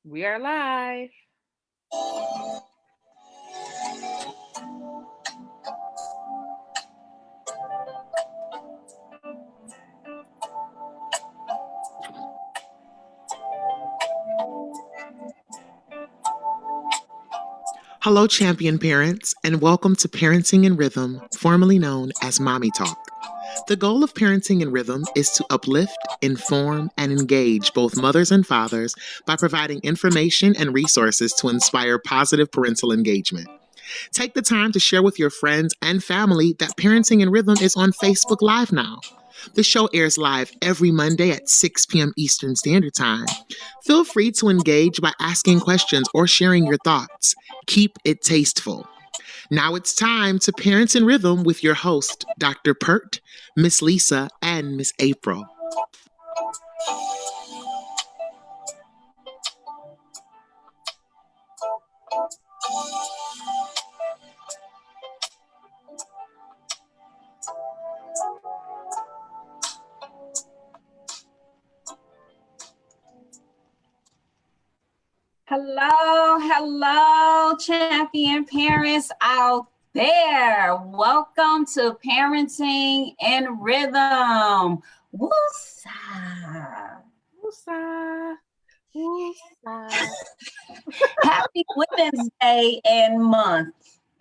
We are live. Hello, champion parents, and welcome to Parenting in Rhythm, formerly known as Mommy Talk. The goal of Parenting in Rhythm is to uplift, inform, and engage both mothers and fathers by providing information and resources to inspire positive parental engagement. Take the time to share with your friends and family that Parenting in Rhythm is on Facebook Live now. The show airs live every Monday at 6 p.m. Eastern Standard Time. Feel free to engage by asking questions or sharing your thoughts. Keep it tasteful. Now it's time to Parents in Rhythm with your host, Dr. Pert, Miss Lisa, and Miss April. Hello, champion parents out there. Welcome to Parenting in Rhythm. Woosah. Woosah. Woosah. Happy Women's Day and month.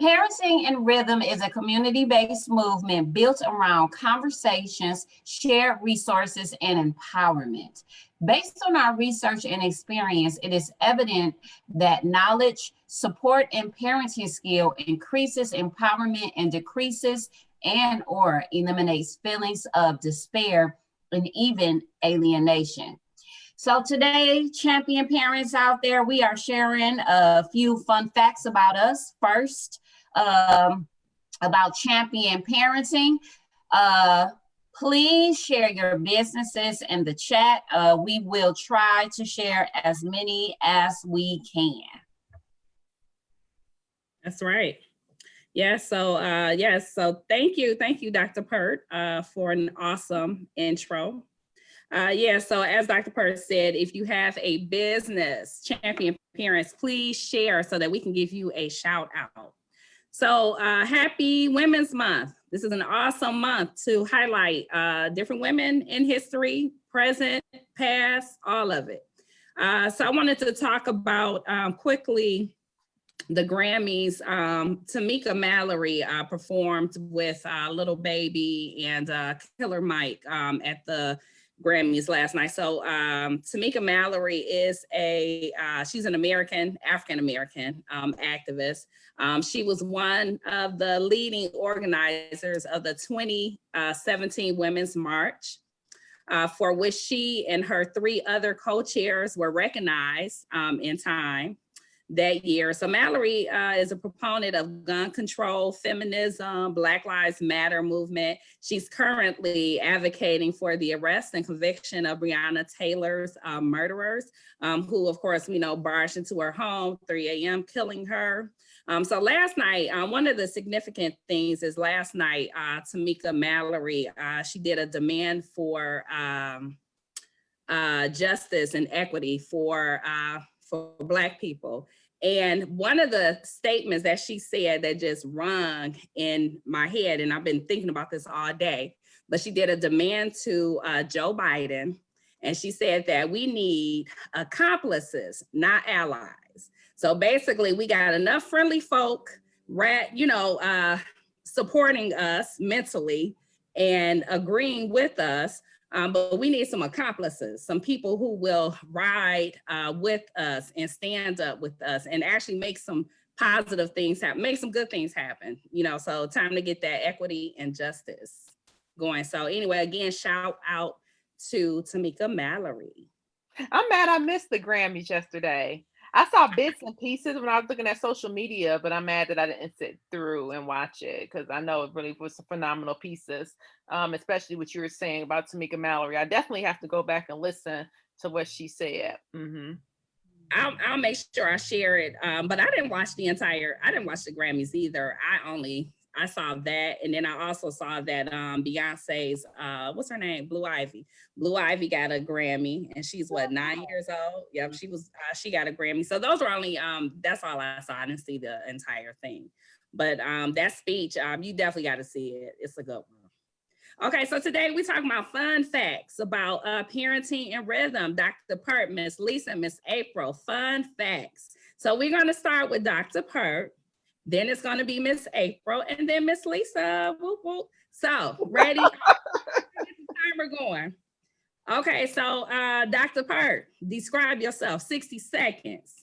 Parenting in Rhythm is a community-based movement built around conversations, shared resources, and empowerment. Based on our research and experience, it is evident that knowledge, support, and parenting skill increases empowerment and decreases and/or eliminates feelings of despair and even alienation. So today, champion parents out there, we are sharing a few fun facts about us. First, about champion parenting. Please share your businesses in the chat. We will try to share as many as we can. That's right. So thank you, Dr. Pert, for an awesome intro. So as Dr. Pert said, if you have a business, champion parents, please share so that we can give you a shout out. So happy Women's Month. This is an awesome month to highlight different women in history, present, past, all of it. So I wanted to talk about quickly the Grammys. Tamika Mallory performed with Little Baby and Killer Mike at the Grammys last night. So Tamika Mallory is she's an African-American activist. She was one of the leading organizers of the 2017 Women's March, for which she and her 3 other co-chairs were recognized in Time that year. So Mallory is a proponent of gun control, feminism, Black Lives Matter movement. She's currently advocating for the arrest and conviction of Breonna Taylor's murderers, who of course we know barged into her home, 3 a.m., killing her. So last night, one of the significant things is last night, Tamika Mallory, she did a demand for justice and equity for Black people. And one of the statements that she said that just rung in my head, and I've been thinking about this all day, but she did a demand to Joe Biden. And she said that we need accomplices, not allies. So basically we got enough friendly folk, supporting us mentally and agreeing with us. But we need some accomplices, some people who will ride with us and stand up with us and actually make some positive things happen, make some good things happen, so time to get that equity and justice going. So anyway, again, shout out to Tamika Mallory. I'm mad I missed the Grammys yesterday. I saw bits and pieces when I was looking at social media, but I'm mad that I didn't sit through and watch it because I know it really was some phenomenal pieces, especially what you were saying about Tamika Mallory. I definitely have to go back and listen to what she said. Mm-hmm. I'll make sure I share it, but I didn't watch the Grammys either. I saw that, and then I also saw that Beyonce's what's her name, Blue Ivy. Blue Ivy got a Grammy, and she's what, 9 years old. Yep, she got a Grammy. So those were only that's all I saw. I didn't see the entire thing, but that speech, you definitely got to see it. It's a good one. Okay, so today we're talking about fun facts about parenting and rhythm. Dr. Pert, Miss Lisa, Miss April, fun facts. So we're going to start with Dr. Pert, then it's going to be Miss April, and then Miss Lisa. Whoop, whoop. So ready? Get the timer going. Okay, so Dr. Pert, describe yourself, 60 seconds.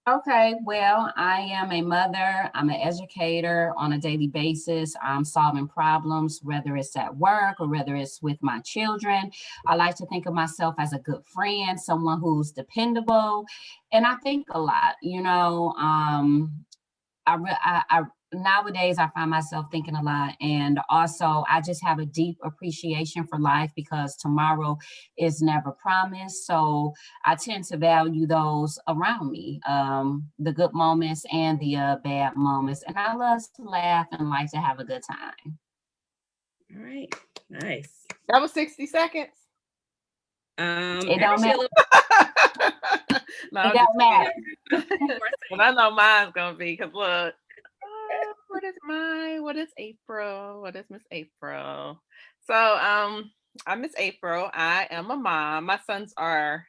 Okay, well, I am a mother. I'm an educator on a daily basis. I'm solving problems, whether it's at work or whether it's with my children. I like to think of myself as a good friend, someone who's dependable, and I think a lot. I nowadays I find myself thinking a lot, and also I just have a deep appreciation for life because tomorrow is never promised. So I tend to value those around me, the good moments and the bad moments, and I love to laugh and like to have a good time. All right, nice. That was 60 seconds. It don't matter. No, It don't matter. Well, I know mine's gonna be because look, what is mine? What is April? What is Miss April? So I'm Miss April. I am a mom. My sons are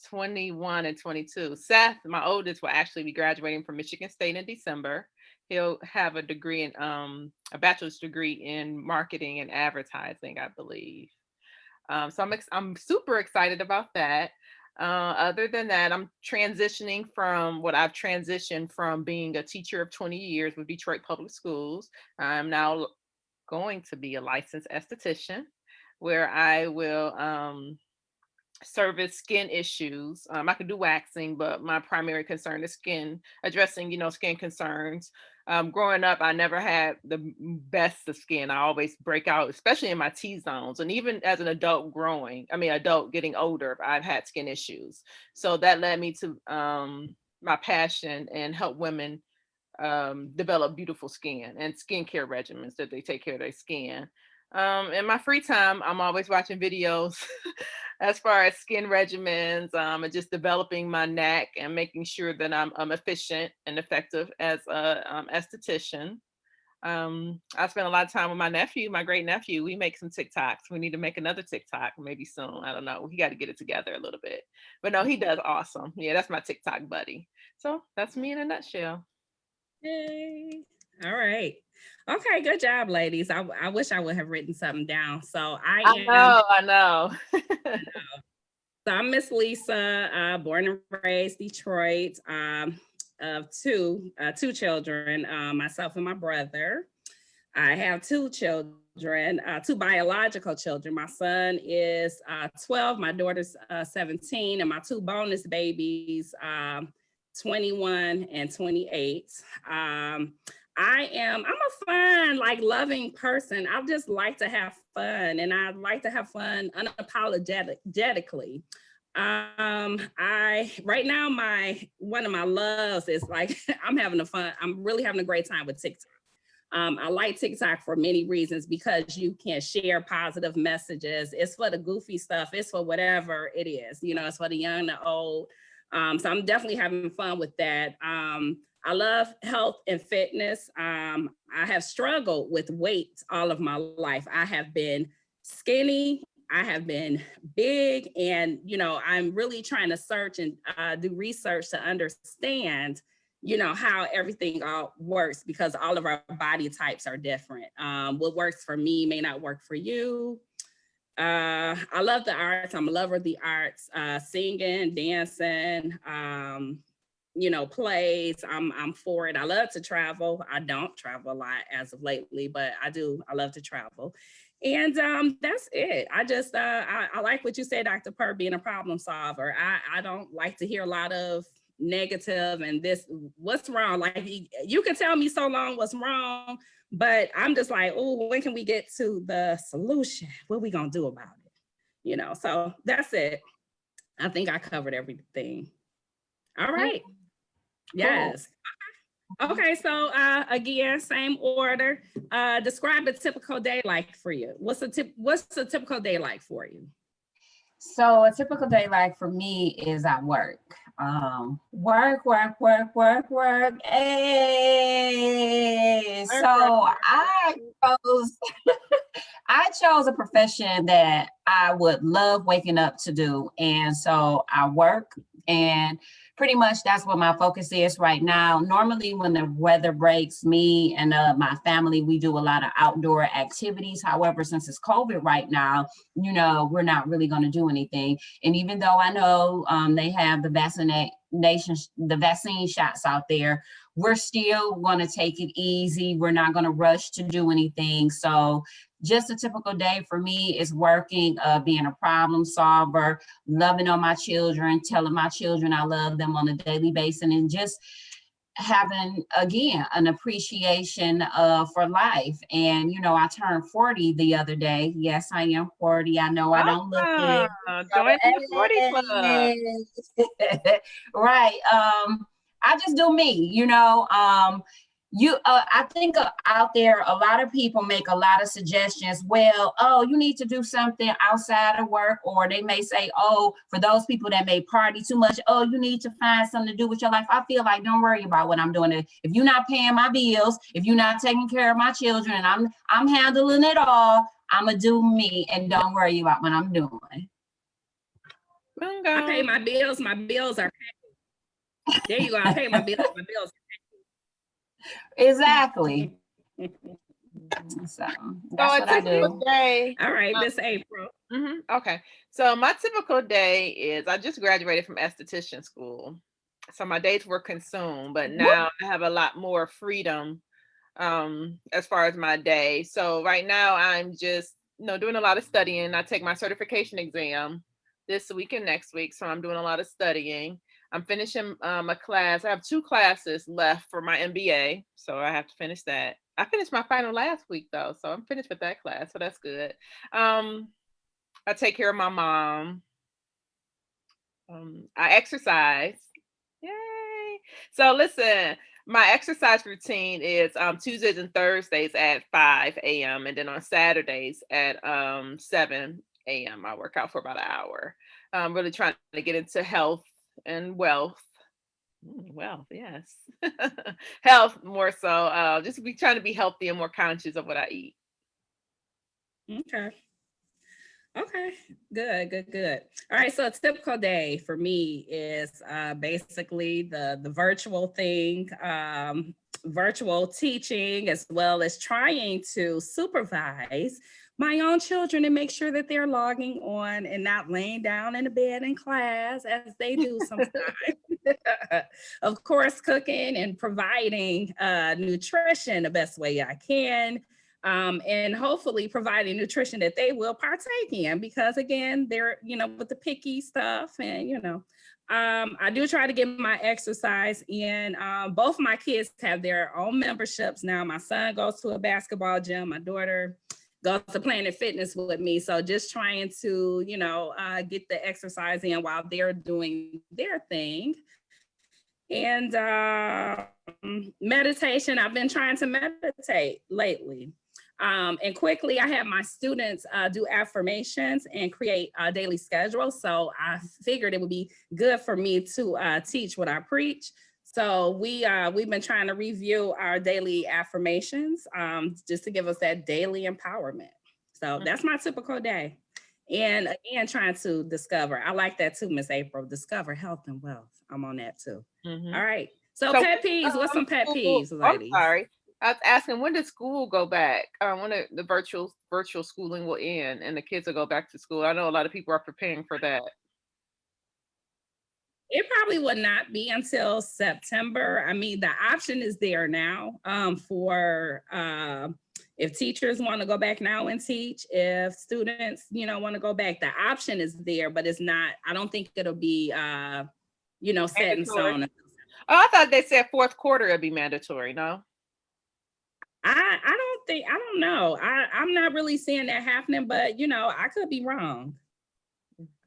21 and 22. Seth, my oldest, will actually be graduating from Michigan State in December. He'll have a degree in a bachelor's degree in marketing and advertising, I believe. So I'm super excited about that. Other than that, I'm transitioning from what I've transitioned from being a teacher of 20 years with Detroit Public Schools. I'm now going to be a licensed esthetician where I will service skin issues. I can do waxing, but my primary concern is skin, addressing, skin concerns. Growing up, I never had the best of skin. I always break out, especially in my T zones. And even as an adult adult getting older, I've had skin issues. So that led me to my passion and help women develop beautiful skin and skincare regimens that they take care of their skin. In my free time, I'm always watching videos as far as skin regimens and just developing my knack and making sure that I'm efficient and effective as a esthetician. I spend a lot of time with my nephew, my great nephew. We make some TikToks. We need to make another TikTok maybe soon. I don't know. We got to get it together a little bit. But no, he does awesome. Yeah, that's my TikTok buddy. So that's me in a nutshell. Yay. All right. Okay, good job, ladies. I wish I would have written something down. So I know. So I'm Miss Lisa, born and raised Detroit, of two children, myself and my brother. I have two children, two biological children. My son is 12, my daughter's 17, and my two bonus babies, 21 and 28. I'm a fun, like loving person. I just like to have fun, and I like to have fun unapologetically. Right now one of my loves is like I'm really having a great time with TikTok. I like TikTok for many reasons because you can share positive messages. It's for the goofy stuff. It's for whatever it is. It's for the young, the old. So I'm definitely having fun with that. I love health and fitness. I have struggled with weight all of my life. I have been skinny. I have been big, and I'm really trying to search and do research to understand how everything all works, because all of our body types are different. What works for me may not work for you. I love the arts. I'm a lover of the arts, singing, dancing, plays. I'm for it. I love to travel. I don't travel a lot as of lately, but I do. I love to travel. And that's it. I just, I like what you said, Dr. Pert, being a problem solver. I don't like to hear a lot of negative and this, what's wrong? Like you can tell me so long what's wrong, but I'm just like, oh, when can we get to the solution? What are we going to do about it? So that's it. I think I covered everything. All right. Yes. Okay, so again, same order. Describe a typical day like for you. What's a typical day like for you? So a typical day like for me is at work. Work. Hey, Work, work, so work, I chose I chose a profession that I would love waking up to do. And so I work, and pretty much that's what my focus is right now. Normally, when the weather breaks, me and my family, we do a lot of outdoor activities. However, since it's COVID right now, we're not really going to do anything. And even though I know they have the vaccine shots out there, we're still going to take it easy. We're not going to rush to do anything. So just a typical day for me is working, being a problem solver, loving on my children, telling my children I love them on a daily basis, and just having again an appreciation for life. And I turned 40 the other day. Yes, I am 40. I know I don't look it. awesome. Join the 40 club. Right. I just do me, I think out there a lot of people make a lot of suggestions. Well, oh, you need to do something outside of work, or they may say, oh, for those people that may party too much, oh, you need to find something to do with your life. I feel like, don't worry about what I'm doing. If you're not paying my bills, if you're not taking care of my children, and I'm handling it all, I'm gonna do me, and don't worry about what I'm doing. I pay my bills. My bills are paid. There you go. I pay my bills. My bills. Exactly. So that's So a what I typical do. day. All right, Miss April. Okay. So my typical day is I just graduated from esthetician school. So my days were consumed, but Whoop. now I have a lot more freedom as far as my day. So right now I'm just doing a lot of studying. I take my certification exam this week and next week, so I'm doing a lot of studying. I'm finishing a class. I have 2 classes left for my MBA, so I have to finish that. I finished my final last week though, so I'm finished with that class, so that's good. Um, I take care of my mom. I exercise. Yay! So listen, my exercise routine is Tuesdays and Thursdays at 5 a.m. and then on Saturdays at 7 a.m. I work out for about an hour. I'm really trying to get into health and wealth. Wealth, yes. Health more so. Just be trying to be healthy and more conscious of what I eat. Okay. Okay, good. All right, so a typical day for me is basically the virtual thing, virtual teaching, as well as trying to supervise my own children and make sure that they're logging on and not laying down in the bed in class as they do sometimes. Of course, cooking and providing nutrition the best way I can, and hopefully providing nutrition that they will partake in, because again, they're, with the picky stuff, and, I do try to get my exercise in. Both my kids have their own memberships now. My son goes to a basketball gym. My daughter goes to Planet Fitness with me. So just trying to, get the exercise in while they're doing their thing. And meditation, I've been trying to meditate lately. And quickly, I have my students do affirmations and create a daily schedule. So I figured it would be good for me to teach what I preach. So we've been trying to review our daily affirmations, just to give us that daily empowerment. So that's my typical day. And again, trying to discover. I like that too, Miss April. Discover health and wealth. I'm on that too. All right. So So pet peeves. What's some pet school, peeves, I'm ladies? sorry. I was asking, when does school go back? When the virtual schooling will end and the kids will go back to school? I know a lot of people are preparing for that. It probably would not be until September. I mean, the option is there now, for if teachers want to go back now and teach, if students, want to go back, the option is there, but it's not, I don't think it'll be, set in Mandatory. stone. Oh, I thought they said fourth quarter it'd be mandatory. No. I don't know. I'm not really seeing that happening, but I could be wrong.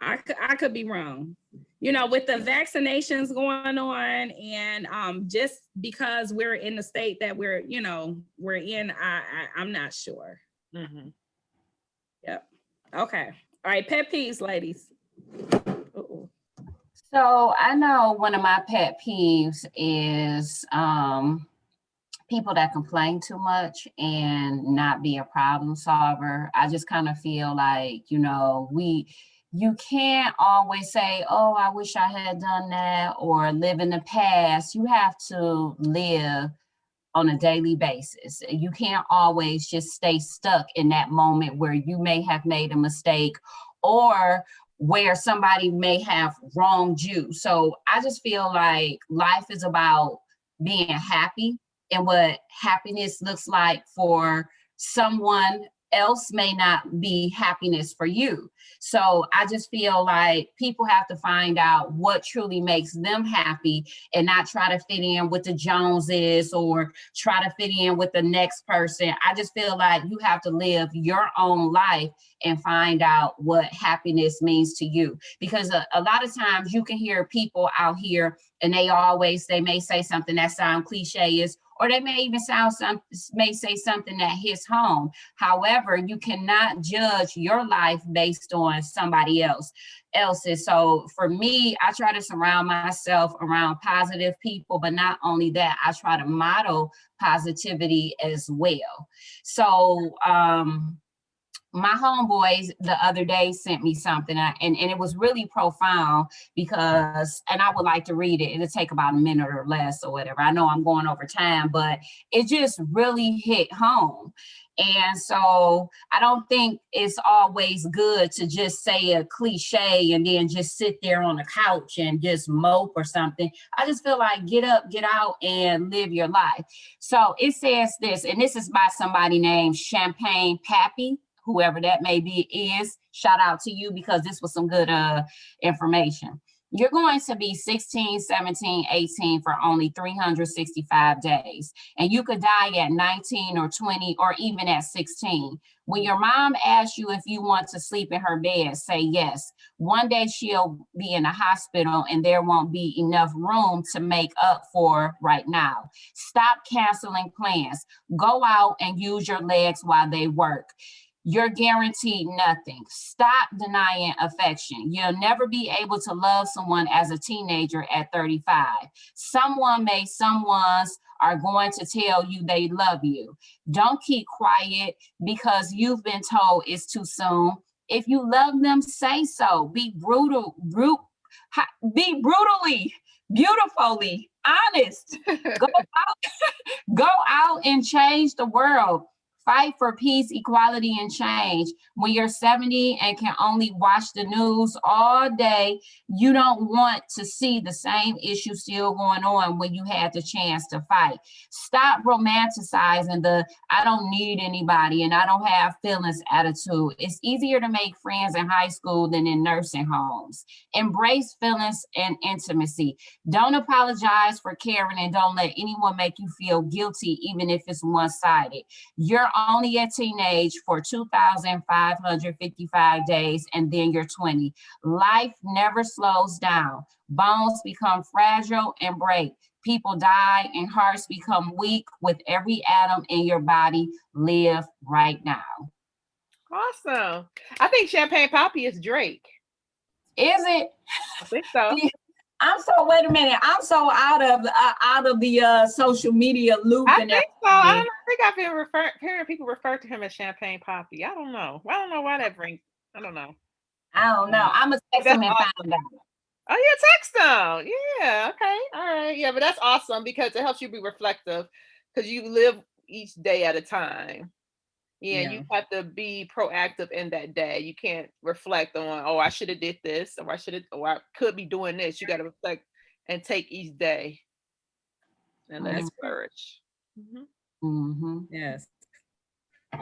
I could be wrong. with the vaccinations going on, and just because we're in the state that we're in, I'm not sure. Mm-hmm. Yep. Okay. All right. Pet peeves, ladies. Uh-oh. So I know one of my pet peeves is people that complain too much and not be a problem solver. I just kind of feel like, you can't always say, oh, I wish I had done that, or live in the past. You have to live on a daily basis. You can't always just stay stuck in that moment where you may have made a mistake or where somebody may have wronged you. So I just feel like life is about being happy, and what happiness looks like for someone else may not be happiness for you. So I just feel like people have to find out what truly makes them happy and not try to fit in with the Joneses or try to fit in with the next person. I just feel like you have to live your own life and find out what happiness means to you. Because a lot of times you can hear people out here and they may say something that sounds cliche, or they may even may say something that hits home. However, you cannot judge your life based on somebody else's. So for me, I try to surround myself around positive people, but not only that, I try to model positivity as well. So my homeboys the other day sent me something, and it was really profound because, and I would like to read it. It'll take about a minute or less or whatever. I know I'm going over time, but it just really hit home. And so I don't think it's always good to just say a cliche and then just sit there on the couch and just mope or something. I just feel like get up, get out, and live your life. So it says this, and this is by somebody named Champagne Pappy, whoever that may be is. Shout out to you, because this was some good information. You're going to be 16, 17, 18 for only 365 days. And you could die at 19 or 20 or even at 16. When your mom asks you if you want to sleep in her bed, say yes. One day she'll be in the hospital and there won't be enough room to make up for right now. Stop canceling plans. Go out and use your legs while they work. You're guaranteed nothing. Stop denying affection. You'll never be able to love someone as a teenager at 35. Someone's are going to tell you they love you. Don't keep quiet because you've been told it's too soon. If you love them, say so. Be brutally, beautifully honest. Go Go out and change the world. Fight for peace, equality, and change. When you're 70 and can only watch the news all day, you don't want to see the same issue still going on when you had the chance to fight. Stop romanticizing the I don't need anybody and I don't have feelings attitude. It's easier to make friends in high school than in nursing homes. Embrace feelings and intimacy. Don't apologize for caring, and don't let anyone make you feel guilty, even if it's one-sided. You're only a teenage for 2,555 days, and then you're 20. Life never slows down. Bones become fragile and break. People die and hearts become weak. With every atom in your body, live right now. Awesome. I think Champagne Poppy is Drake. Is it? I think so. Wait a minute. I'm so out of the social media loop. I And think so. I don't everything. know. I think I've been hearing people refer to him as Champagne Poppy. I don't know. I don't know why that brings. I don't know. I don't know. I'm gonna text That's him and awesome. find out. Oh yeah, text them. Yeah. Okay. All right. Yeah, but that's awesome because it helps you be reflective because you live each day at a time. Yeah, Yeah. you have to be proactive in that day. You can't reflect on, oh, I should have did this, or I should have, or I could be doing this. You got to reflect and take each day and let it Mm, flourish. Mhm. mhm. Yes.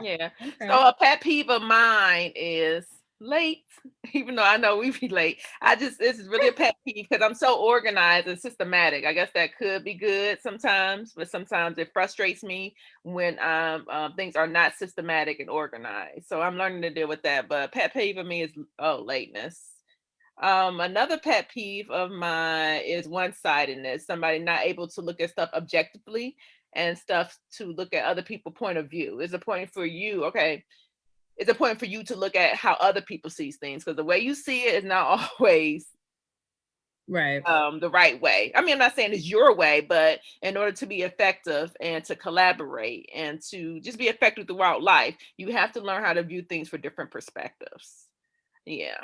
Yeah. So Okay. a pet peeve of mine is late, even though I know we be late. This is really a pet peeve because I'm so organized and systematic. I guess that could be good sometimes, but sometimes it frustrates me when things are not systematic and organized. So I'm learning to deal with that. But pet peeve of me is lateness. Another pet peeve of mine is one-sidedness. Somebody not able to look at stuff objectively and stuff to look at other people's point of view. It's a point for you, okay. It's a point for you to look at how other people sees things because the way you see it is not always Right. the right way. I mean, I'm not saying it's your way, but in order to be effective and to collaborate and to just be effective throughout life, you have to learn how to view things for different perspectives. Yeah.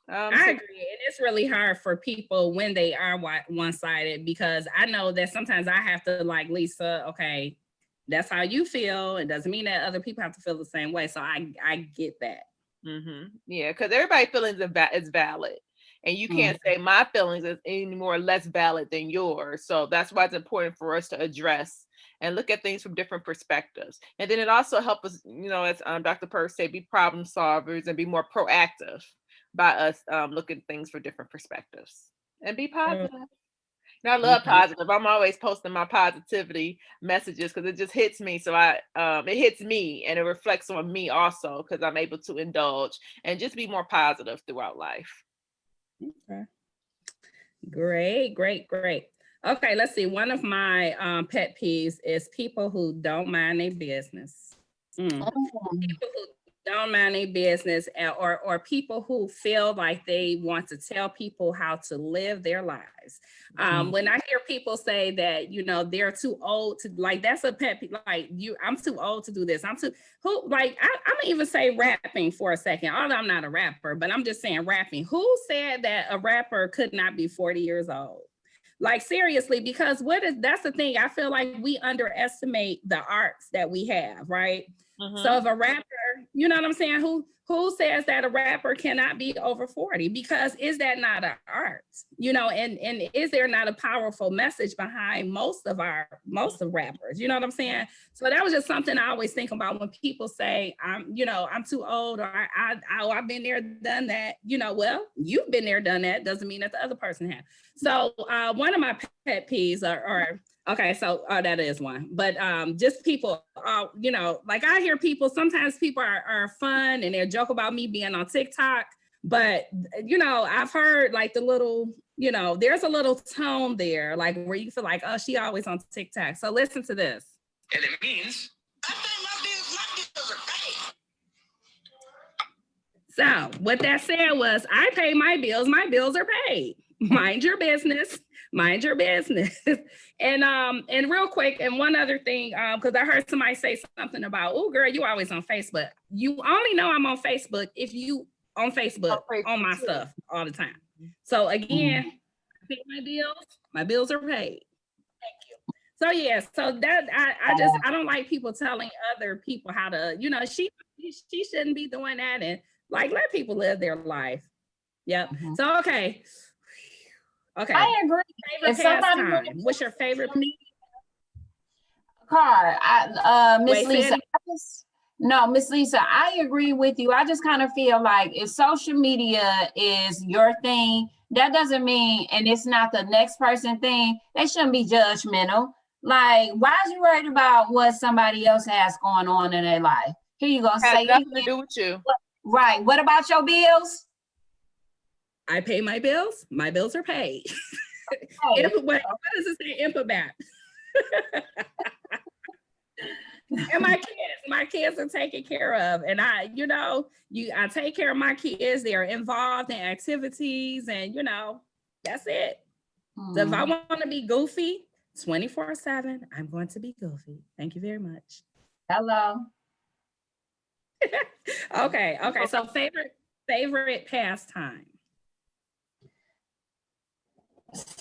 I So agree. And it's really hard for people when they are one-sided because I know that sometimes I have to like, Lisa, okay, that's how you feel. It doesn't mean that other people have to feel the same way. So I get that. yeah, because everybody's feelings is valid. And you Mm. can't say my feelings is any more or less valid than yours. So that's why it's important for us to address and look at things from different perspectives. And then it also helps us, as Dr. Purse said, be problem solvers and be more proactive by us looking at things for different perspectives and be True. positive. And I love Okay. positive. I'm always posting my positivity messages because it just hits me. So it hits me and it reflects on me also because I'm able to indulge and just be more positive throughout life. Okay. Great, great, great. Okay, let's see. One of my pet peeves is people who don't mind their business. Mm. People who don't mind their business, or people who feel like they want to tell people how to live their lives. When I hear people say that, they're too old to, like, that's a pet peeve. Like, I'm too old to do this. I'm gonna even say rapping for a second, although I'm not a rapper, but I'm just saying rapping. Who said that a rapper could not be 40 years old? Like, seriously, because that's the thing. I feel like we underestimate the arts that we have, right? So if a rapper, you know what I'm saying? Who says that a rapper cannot be over 40? Because is that not an art? And is there not a powerful message behind most of rappers? You know what I'm saying? So that was just something I always think about when people say I'm too old, or I've been there, done that. Well, you've been there, done that, doesn't mean that the other person has. So one of my pet peeves are okay, so that is one. But just people, like I hear people, sometimes people are fun and they'll joke about me being on TikTok. But, I've heard like the little, there's a little tone there, like where you feel like, oh, she always on TikTok. So listen to this. And it means, I think my bills are paid. So what that said was, I pay my bills are paid. Mind your business. Mind your business. And real quick, and one other thing, because I heard somebody say something about, oh girl, you always on Facebook. You only know I'm on Facebook if you on Facebook on my stuff all the time. So again, I pay my bills are paid. Thank you. So yeah, so that I don't like people telling other people how to, she shouldn't be doing that, and like let people live their life. Yep. So okay. I agree. Favorite pastime. What's your favorite? Miss Lisa. No, Miss Lisa, I agree with you. I just kind of feel like if social media is your thing, that doesn't mean, and it's not the next person thing, they shouldn't be judgmental. Like, why is you worried about what somebody else has going on in their life? Here you go. Has nothing to do with you. Right. What about your bills? I pay my bills. My bills are paid. Hey. What does it say? Impabat. And my kids are taken care of. And I take care of my kids. They are involved in activities, and that's it. So if I want to be goofy 24/7, I'm going to be goofy. Thank you very much. Hello. Okay. So favorite pastime.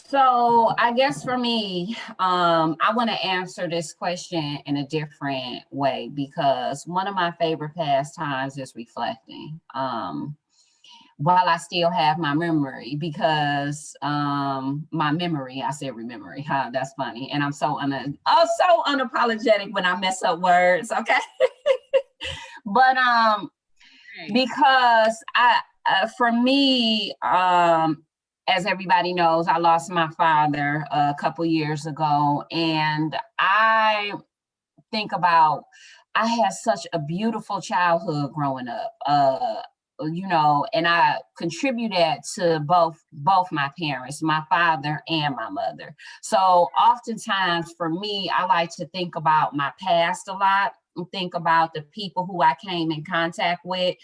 So I guess for me, I want to answer this question in a different way, because one of my favorite pastimes is reflecting. While I still have my memory, because my memory, I said remembering, huh? That's funny. And I'm so unapologetic when I mess up words, okay? But because for me, as everybody knows, I lost my father a couple years ago, and I think about, I had such a beautiful childhood growing up. and I contributed to both my parents, my father and my mother. So oftentimes for me, I like to think about my past a lot and think about the people who I came in contact with.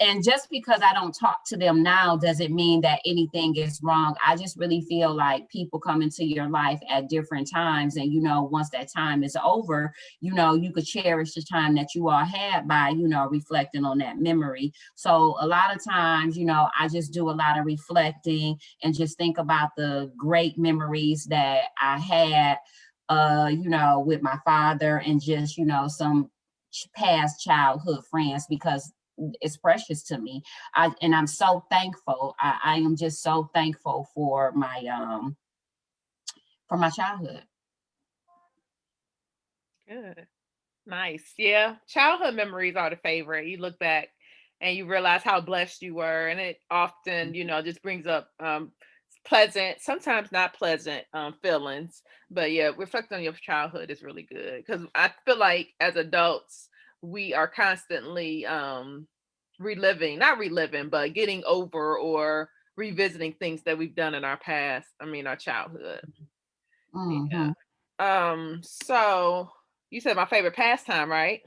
And just because I don't talk to them now doesn't mean that anything is wrong. I just really feel like people come into your life at different times. And, once that time is over, you could cherish the time that you all had by, reflecting on that memory. So a lot of times, I just do a lot of reflecting and just think about the great memories that I had, with my father and just, some past childhood friends, because it's precious to me. And I'm so thankful. I am just so thankful for my childhood. Good. Nice. Yeah. Childhood memories are the favorite. You look back and you realize how blessed you were. And it often, just brings up pleasant, sometimes not pleasant feelings. But yeah, reflecting on your childhood is really good. Because I feel like as adults, we are constantly not reliving, but getting over or revisiting things that we've done in our past. I mean, our childhood. Yeah. Mm-hmm. So you said my favorite pastime, right?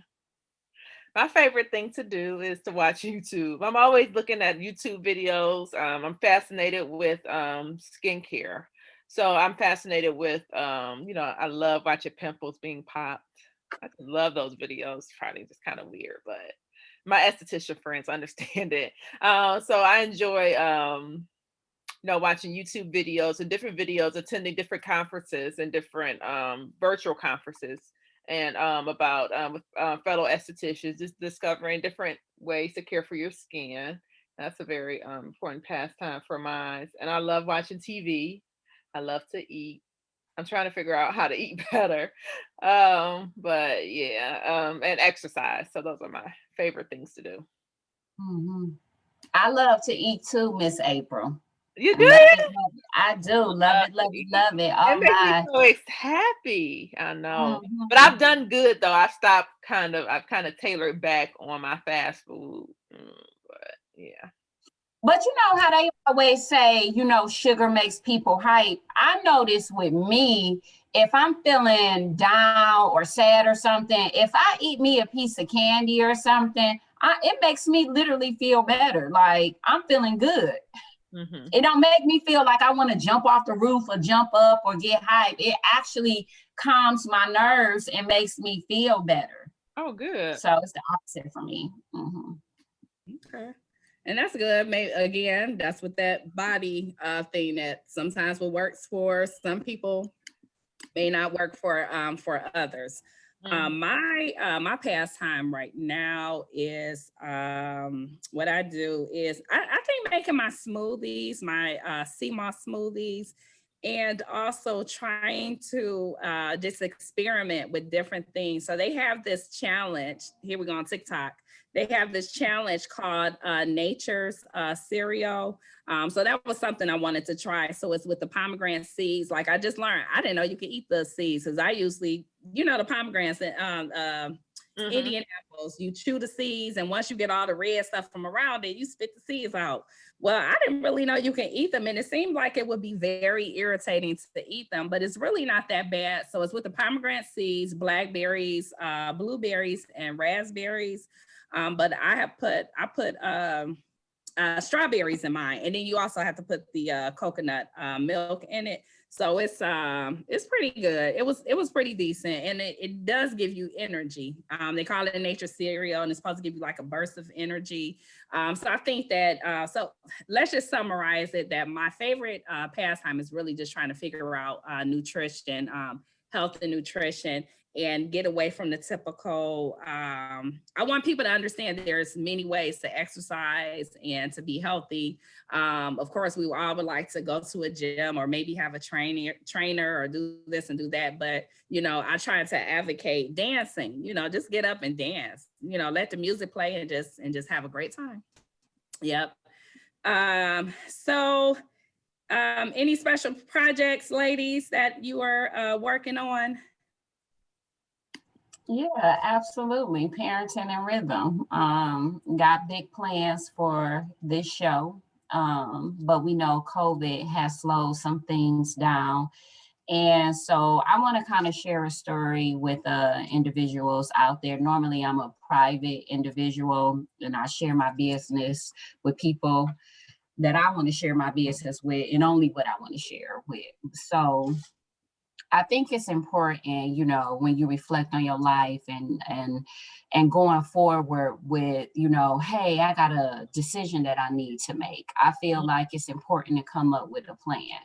My favorite thing to do is to watch YouTube. I'm always looking at YouTube videos. I'm fascinated with skincare. So I'm fascinated with I love watching pimples being popped. I just love those videos. Probably just kind of weird, but my esthetician friends understand it. So I enjoy watching YouTube videos and different videos, attending different conferences and different virtual conferences, and about with fellow estheticians, just discovering different ways to care for your skin. That's a very important pastime for mine. And I love watching TV. I love to eat. I'm trying to figure out how to eat better. But yeah, and exercise. So those are my favorite things to do. Mm-hmm. I love to eat too, Miss April. You do? Love it, love it. I do love it, love it, love it. It Oh makes me my. so happy. I know. But Mm-hmm. I've done good though. I've kind of tailored back on my fast food. But yeah. But you know how they always say, sugar makes people hype. I notice with me, if I'm feeling down or sad or something, if I eat me a piece of candy or something, it makes me literally feel better. Like I'm feeling good. Hmm. It don't make me feel like I want to jump off the roof or jump up or get hype. It actually calms my nerves and makes me feel better. Oh, good. So it's the opposite for me. Mm-hmm. Okay. And that's good. Maybe again, that's what that body thing that sometimes what works for some people may not work for others. Hmm. My pastime right now is what I do is I think making my smoothies, my sea moss smoothies, and also trying to just experiment with different things. So they have this challenge. Here we go on TikTok. They have this challenge called Nature's Cereal. So that was something I wanted to try. So it's with the pomegranate seeds. Like I just learned, I didn't know you could eat the seeds because I usually, the pomegranates and Hmm. Indian apples, you chew the seeds, and once you get all the red stuff from around it, you spit the seeds out. Well, I didn't really know you can eat them, and it seemed like it would be very irritating to eat them, but it's really not that bad. So it's with the pomegranate seeds, blackberries, blueberries, and raspberries. But I put strawberries in mine, and then you also have to put the coconut milk in it. So it's pretty good. It was pretty decent, and it does give you energy. They call it a nature cereal, and it's supposed to give you like a burst of energy. So I think that so let's just summarize it. That my favorite pastime is really just trying to figure out nutrition, health and nutrition, and get away from the typical I want people to understand there's many ways to exercise and to be healthy. Of course, we all would like to go to a gym or maybe have a trainer or do this and do that, but I try to advocate dancing. Just get up and dance, let the music play and just have a great time. Yep. So any special projects, ladies, that you are working on? Yeah, absolutely. Parenting and rhythm. Got big plans for this show. But we know COVID has slowed some things down. And so I want to kind of share a story with individuals out there. Normally, I'm a private individual and I share my business with people that I want to share my business with and only what I want to share with. So I think it's important, when you reflect on your life and going forward with, hey, I got a decision that I need to make. I feel like it's important to come up with a plan.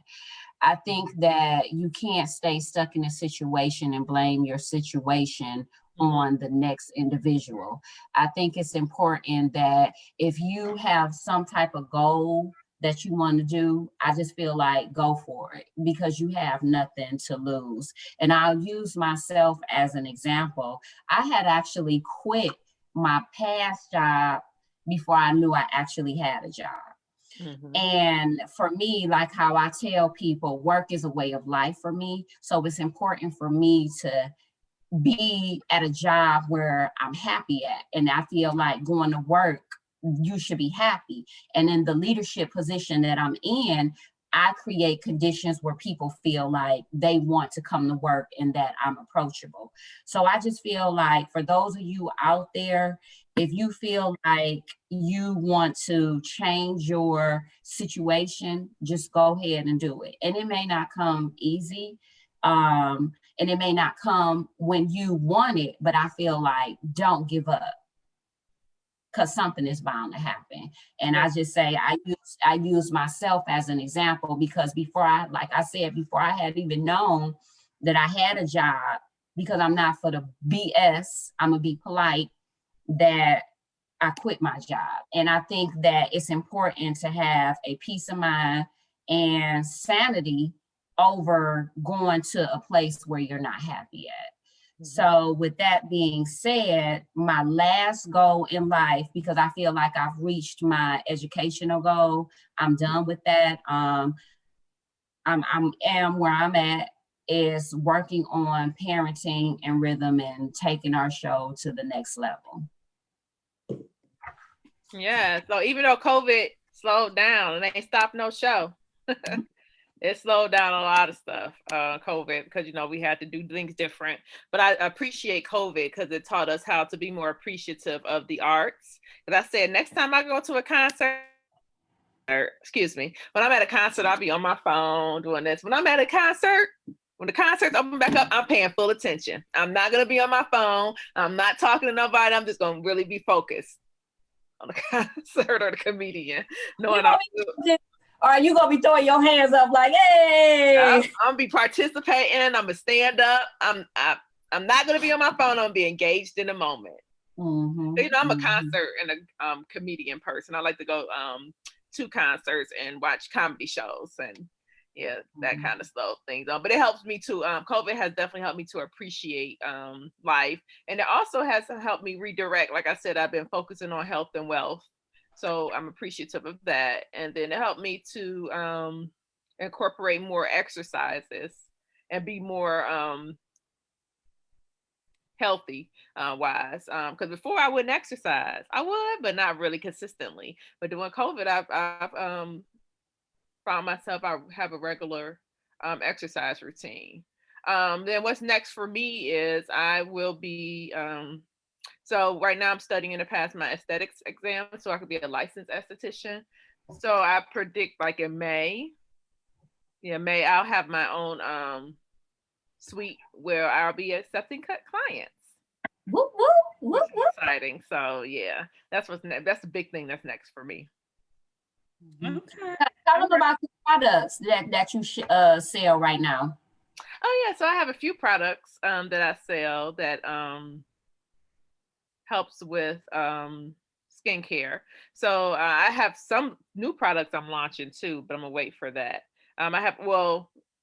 I think that you can't stay stuck in a situation and blame your situation on the next individual. I think it's important that if you have some type of goal that you want to do, I just feel like go for it because you have nothing to lose. And I'll use myself as an example. I had actually quit my past job before I knew I actually had a job. Mhm. And for me, like how I tell people, work is a way of life for me. So it's important for me to be at a job where I'm happy at. And I feel like going to work, you should be happy. And in the leadership position that I'm in, I create conditions where people feel like they want to come to work and that I'm approachable. So I just feel like for those of you out there, if you feel like you want to change your situation, just go ahead and do it. And it may not come easy. And it may not come when you want it, but I feel like don't give up because something is bound to happen. And Yeah. I just say I use myself as an example because before like I said, before I had even known that I had a job, because I'm not for the BS, I'm gonna be polite, that I quit my job. And I think that it's important to have a peace of mind and sanity over going to a place where you're not happy at. Mhm. So, with that being said, my last goal in life, because I feel like I've reached my educational goal, I'm done with that. I'm where I'm at is working on parenting and rhythm and taking our show to the next level. Yeah. So even though COVID slowed down, it ain't stopped no show. It slowed down a lot of stuff, COVID, because we had to do things different. But I appreciate COVID because it taught us how to be more appreciative of the arts. Because I said next time I go to a concert, excuse me, when I'm at a concert, I'll be on my phone doing this. When I'm at a concert, when the concerts open back up, I'm paying full attention. I'm not gonna be on my phone. I'm not talking to nobody. I'm just gonna really be focused on the concert or the comedian, You knowing gonna be, or are you gonna be throwing your hands up like, hey? I'm gonna be participating. I'm gonna stand up. I'm not gonna be on my phone. I'm gonna be engaged in the moment. Mm-hmm, I'm a mm-hmm, concert and a comedian person. I like to go to concerts and watch comedy shows and yeah, that kind of slow things on. But it helps me to COVID has definitely helped me to appreciate life, and it also has helped me redirect. Like I said, I've been focusing on health and wealth, so I'm appreciative of that. And then it helped me to incorporate more exercises and be more healthy wise because before I wouldn't exercise. I would but not really consistently, but during COVID I've found myself I have a regular exercise routine. Then what's next for me is I will be so right now I'm studying to pass my aesthetics exam so I could be a licensed esthetician. So I predict like in May, yeah, May I'll have my own suite where I'll be accepting cut clients, whoop, whoop, which whoop, is whoop. exciting. So yeah, that's the big thing that's next for me. Mhm. Okay. Tell All them right. about the products that you sell right now. Oh yeah, so I have a few products that I sell that helps with skincare. So I have some new products I'm launching too, but I'm gonna wait for that. I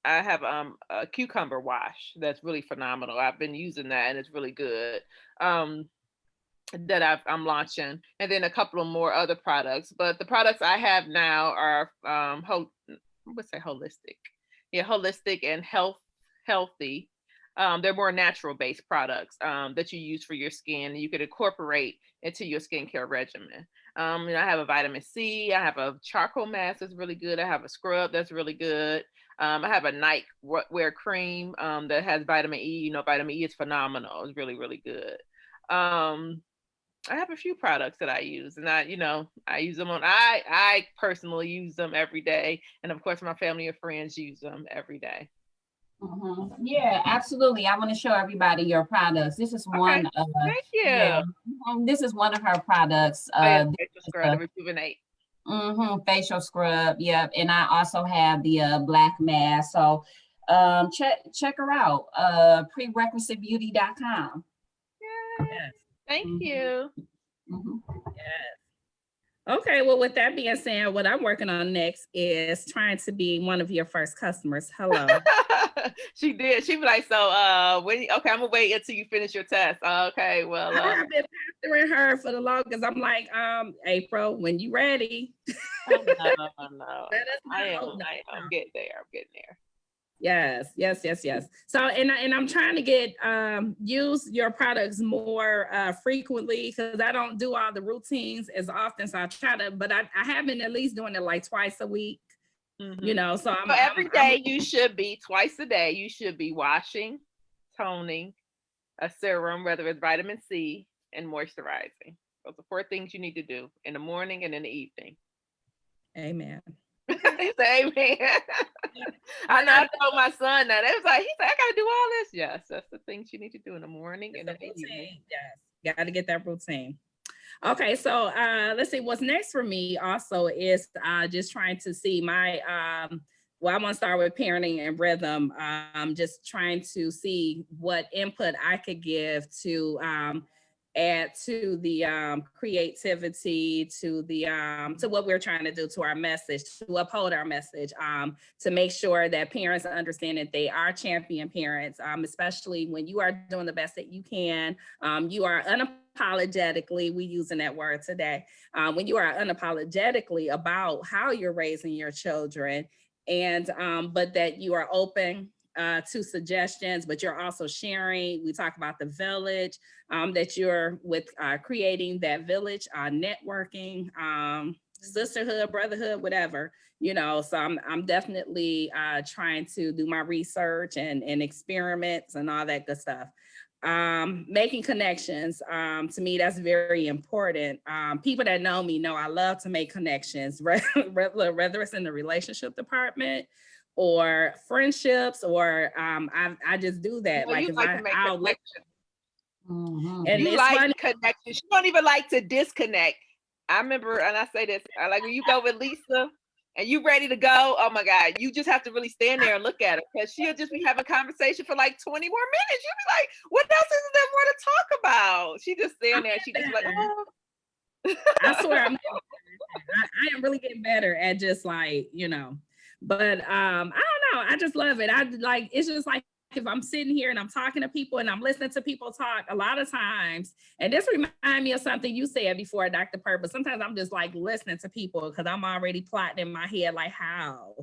have a cucumber wash that's really phenomenal. I've been using that and it's really good. Um, that I'm launching, and then a couple of more other products. But the products I have now are I would say holistic, yeah, holistic and healthy. They're more natural based products that you use for your skin, and you could incorporate into your skincare regimen. I have a vitamin C. I have a charcoal mask that's really good. I have a scrub that's really good. I have a night wear cream that has vitamin E. Vitamin E is phenomenal. It's really, really good. I have a few products that I use, and I use them I personally use them every day, and of course my family and friends use them every day. Yeah, absolutely. I want to show everybody your products. This is Okay, one thank you. yeah, this is one of her products. Oh yeah, facial scrub to rejuvenate. Facial scrub. Yep. And I also have the black mask. So check her out. Prerequisitebeauty.com. Yes. Thank you. Yes. Okay, well, with that being said, what I'm working on next is trying to be one of your first customers. Hello. She did. She be like, so okay, I'm gonna wait until you finish your test. Okay, well I've been pestering her for the longest. I'm like, April, when you ready. oh, no. I am getting there. I'm getting there. Yes. So, and I'm trying to get use your products more frequently, because I don't do all the routines as often. So I try to, but I have been at least doing it like twice a week. So every day you should be twice a day. You should be washing, toning, a serum, whether it's vitamin C, and moisturizing. Those are 4 things you need to do in the morning and in the evening. Amen. Amen. I know. I told my son that. He's like, I gotta do all this. Yes, that's the things you need to do in the morning and in the evening. Yes, got to get that routine. Okay, so let's see. What's next for me also is just trying to see my. Well, I want to start with parenting and rhythm. Just trying to see what input I could give to add to the creativity, to the to what we're trying to do, to our message, to uphold our message, to make sure that parents understand that they are champion parents, especially when you are doing the best that you can. You are unapologetically, we using that word today, when you are unapologetically about how you're raising your children, and but that you are open to suggestions, but you're also sharing. We talk about the village, that you're with creating that village, networking, sisterhood, brotherhood, whatever, so I'm definitely trying to do my research and experiments and all that good stuff. Making connections, to me, that's very important. People that know me know I love to make connections, whether it's in the relationship department or friendships, or I just do that. Like, you like to make connections. And you like connections. You don't even like to disconnect. I remember, and I say this, like when you go with Lisa and you ready to go, oh my God, you just have to really stand there and look at her, because she'll just be having conversation for like 20 more minutes. You'll be like, what else is there more to talk about? She just stand there and she just like, oh. I swear I am really getting better at just like, but I don't know. I just love it. It's just like, if I'm sitting here and I'm talking to people and I'm listening to people talk, a lot of times, and this reminds me of something you said before, Dr. Purr, but sometimes I'm just like listening to people because I'm already plotting in my head, like, how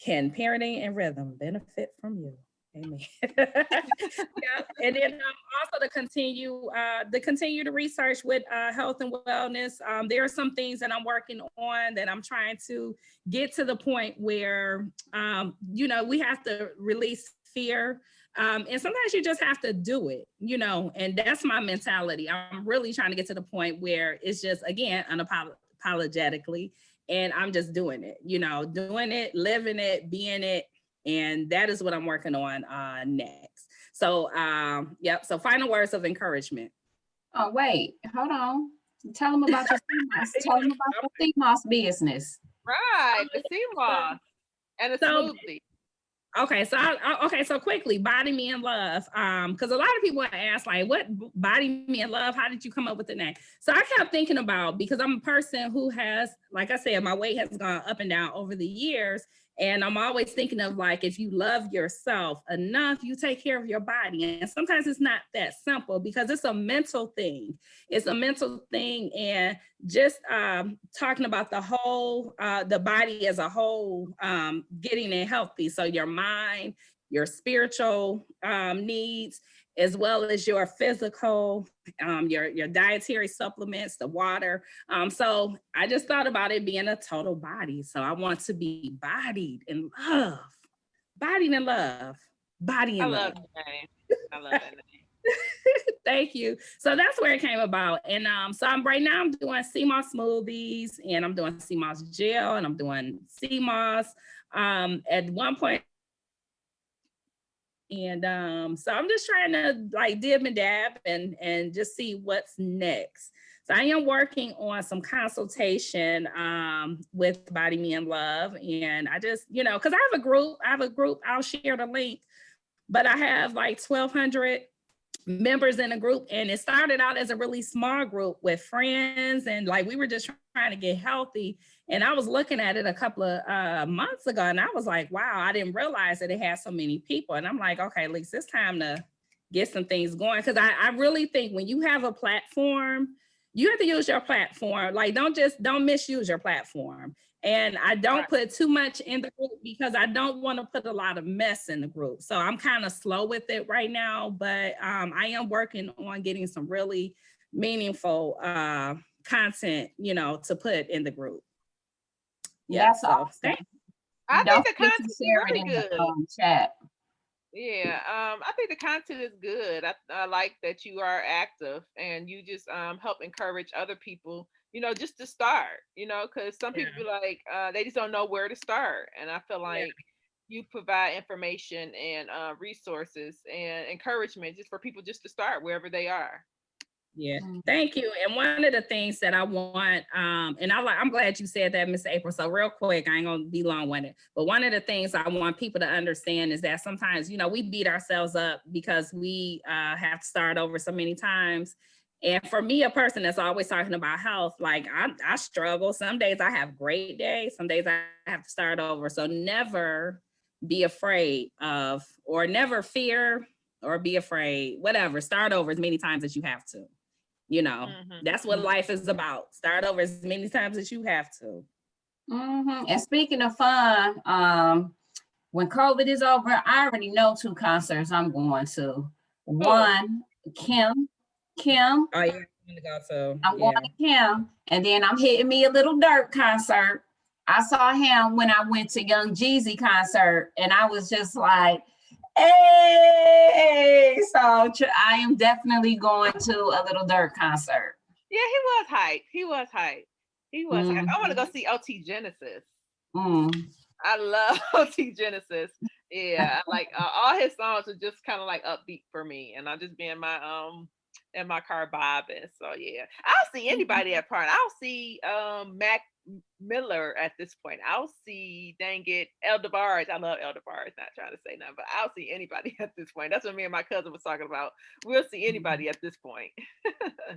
can parenting and rhythm benefit from you? Amen. Yeah. And then also to continue to research with health and wellness. There are some things that I'm working on that I'm trying to get to the point where, we have to release fear. And sometimes you just have to do it, and that's my mentality. I'm really trying to get to the point where it's just, again, unapologetically, and I'm just doing it, doing it, living it, being it. And that is what I'm working on next. So, yep. So final words of encouragement. Oh, wait, hold on. Tell them about your CMOS. Tell them about the CMOS business. Right, the CMOS and the smoothie. Okay, so quickly, Body Me in Love. Because a lot of people ask, like, what Body Me in Love? How did you come up with the name? So I kept thinking about, because I'm a person who has, like I said, my weight has gone up and down over the years. And I'm always thinking of, like, if you love yourself enough, you take care of your body. And sometimes it's not that simple, because it's a mental thing. It's a mental thing. And just talking about the whole, the body as a whole, getting it healthy. So your mind, your spiritual needs, as well as your physical, your dietary supplements, the water. So I just thought about it being a total body. So I want to be bodied in love, bodied in love, body I in love love. the name. I love that name. Thank you. So that's where it came about. And so I'm right now I'm doing sea moss smoothies, and I'm doing sea moss gel, and I'm doing sea moss. At one point, and so I'm just trying to like dib and dab and just see what's next. So I am working on some consultation with Body Me in Love, and I just, you know, because I have a group, I'll share the link, but I have like 1,200 members in a group, and it started out as a really small group with friends, and like we were just trying to get healthy. And I was looking at it a couple of months ago, and I was like, wow, I didn't realize that it had so many people. And I'm like, okay, Lisa, it's time to get some things going, because I really think when you have a platform, you have to use your platform. Like, don't misuse your platform. And I don't put too much in the group because I don't want to put a lot of mess in the group. So I'm kind of slow with it right now, but I am working on getting some really meaningful content, you know, to put in the group. Yeah, That's so awesome. I Don't think the forget content to is share it really in good. the chat. Yeah, I think the content is good. I like that you are active and you just help encourage other people, you know, just to start, you know, because some yeah, people be like, they just don't know where to start. And I feel yeah. like you provide information and resources and encouragement just for people just to start wherever they are. Yeah, Mm. thank you. And one of the things that I want, and I'm glad you said that, Miss April. So real quick, I ain't gonna be long-winded, but one of the things I want people to understand is that sometimes, you know, we beat ourselves up because we have to start over so many times. And for me, a person that's always talking about health, like I struggle. Some days I have great days, some days I have to start over. So never be afraid of, or never fear or be afraid, whatever. Start over as many times as you have to. You know, Hmm. that's what life is about. Start over as many times as you have to. And speaking of fun, when COVID is over, I already know 2 concerts I'm going to. Oh, One, Kim, Oh yeah, I'm gonna go too. I'm going Yeah. to Kim, and then I'm hitting me a Little Dirt concert. I saw him when I went to Young Jeezy concert, and I was just like, hey, so I am definitely going to a Little Dirt concert. yeah, he was hype. He was hype. He was hype. I want to Mm-hmm. go see OT Genesis. Mm. I love OT Genesis. Yeah, I like all his songs are just kind of like upbeat for me, and I'll just be in my car bobbing. So yeah, I'll see anybody at part. I'll see Mac Miller at this point. I'll see dang it Eldebarge. I love Eldebarge. Not trying to say nothing, but I'll see anybody at this point. That's what me and my cousin was talking about. We'll see anybody at this point.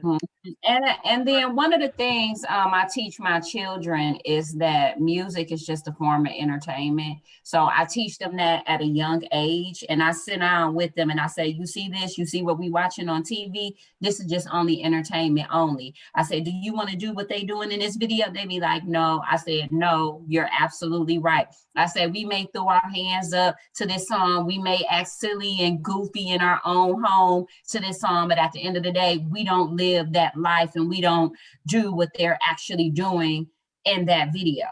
Mhm. And then one of the things I teach my children is that music is just a form of entertainment. So I teach them that at a young age, and I sit down with them and I say, "You see this? You see what we watching on TV? This is just only entertainment only." I say, "Do you want to do what they doing in this video?" They be like, "No." I said, "No, you're absolutely right." I said, "We may throw our hands up to this song. We may act silly and goofy in our own home to this song, but at the end of the day, we don't live that life and we don't do what they're actually doing in that video."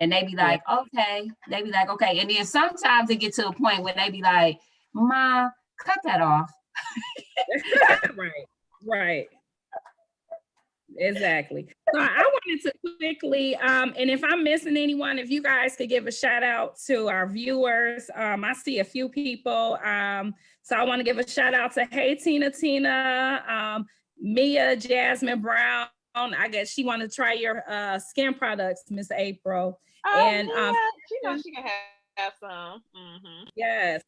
And they be Yeah. like, okay. They be like, okay. And then sometimes it get to a point where they be like, "Ma, cut that off." Right. Right. Exactly. So I wanted to quickly, and if I'm missing anyone, if you guys could give a shout out to our viewers. I see a few people. So I want to give a shout out to Hey Tina, Mia Jasmine Brown. I guess she want to try your skin products, Miss April. Oh And yeah, she knows she can have some. Hmm. yes,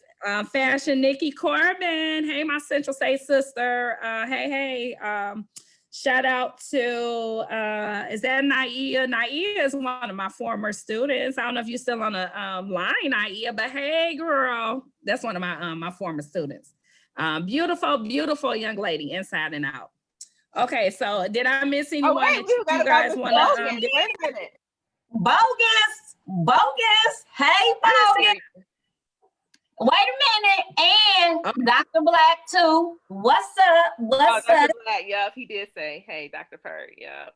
Fashion Nikki Corbin. Hey, my Central State sister. Hey. Shout out to is that Naia? Naia is one of my former students. I don't know if you're still on the line, Naia, but hey, girl, that's one of my former students. Beautiful young lady, inside and out. Okay, so did I miss Oh anyone wait, that we you got about guys Miss want to Bogan. get? Wait a minute. Bogus. Hey, I didn't bogus. see her. Wait Dr. Black too. What's up? What's up? Dr. Black, yep, he did say, hey, Dr. Purr, yep.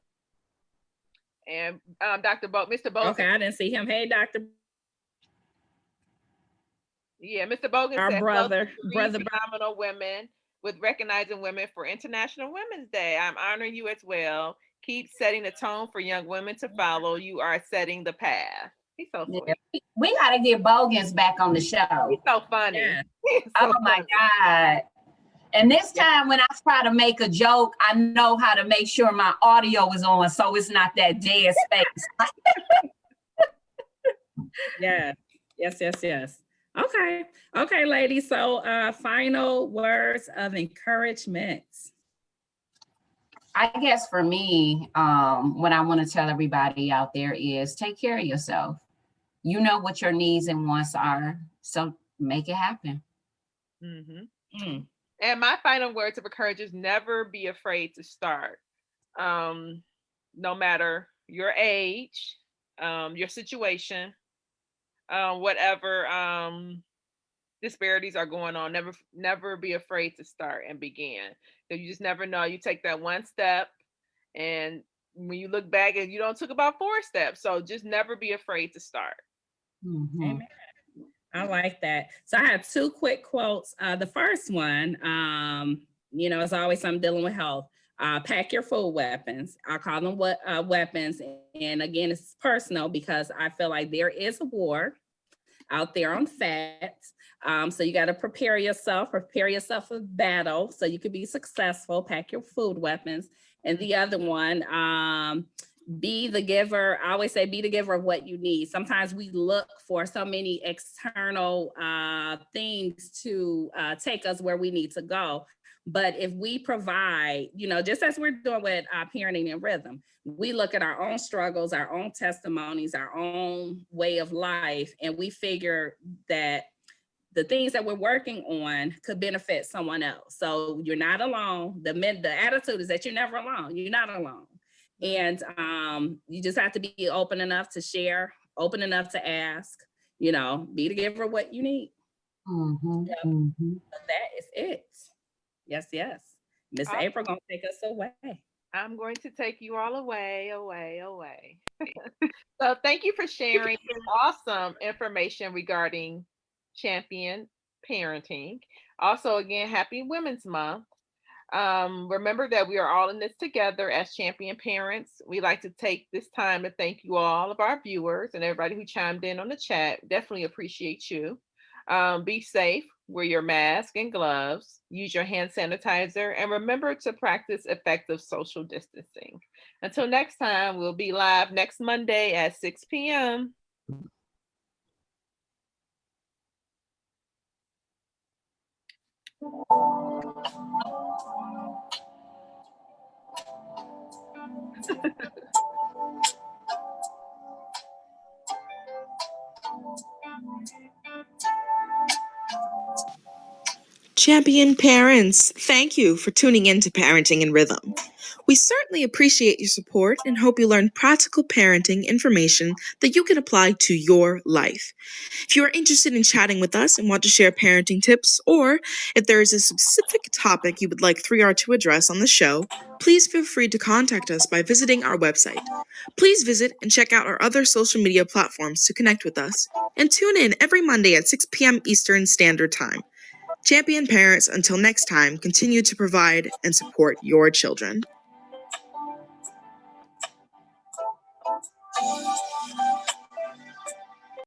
And Mr. Bogan. Okay, I didn't see him. Hey, Dr. Yeah, Mr. Bogan Our said, brother, phenomenal women with recognizing women for International Women's Day. I'm honoring you as well. Keep setting the tone for young women to follow. You are setting the path. He's so sweet. Yeah, we got to get Bogans back on the show. He's so funny. Yeah. So my God. And this time when I try to make a joke, I know how to make sure my audio is on so it's not that dead space. Yeah. Yes. Okay, ladies. So final words of encouragement. I guess for me, what I want to tell everybody out there is take care of yourself. You know what your needs and wants are, so make it happen. Mm-hmm. And my final words of encouragement is never be afraid to start. No matter your age, your situation, whatever disparities are going on, never be afraid to start and begin. So you just never know. You take that one step, and when you look back, and you don't took about 4 steps. So just never be afraid to start. Mm-hmm. Amen. I like that. So I have 2 quick quotes. The first one, it's always something dealing with health. Pack your food weapons. I call them weapons. And again, it's personal because I feel like there is a war out there on fat. So you got to prepare yourself for battle so you can be successful. Pack your food weapons. And the other one, be the giver. I always say be the giver of what you need. Sometimes we look for so many external things to take us where we need to go. But if we provide, just as we're doing with Parenting in Rhythm, we look at our own struggles, our own testimonies, our own way of life, and we figure that the things that we're working on could benefit someone else. So you're not alone. The attitude is that you're never alone. You're not alone. And you just have to be open enough to share, open enough to ask, be the giver of what you need. Mm-hmm. Yep. Mm-hmm. So that is it. Yes. Miss April gonna take us away. I'm going to take you all away. So thank you for sharing awesome information regarding champion parenting. Also, again, happy Women's Month. Remember that we are all in this together as champion parents. We like to take this time to thank you all of our viewers and everybody who chimed in on the chat. Definitely appreciate you. Be safe, wear your mask and gloves, use your hand sanitizer, and remember to practice effective social distancing. Until next time, we'll be live next Monday at 6 p.m. Champion parents, thank you for tuning in to Parenting in Rhythm. We certainly appreciate your support and hope you learned practical parenting information that you can apply to your life. If you are interested in chatting with us and want to share parenting tips, or if there is a specific topic you would like 3R to address on the show, please feel free to contact us by visiting our website. Please visit and check out our other social media platforms to connect with us, and tune in every Monday at 6 p.m. Eastern Standard Time. Champion parents, until next time, continue to provide and support your children.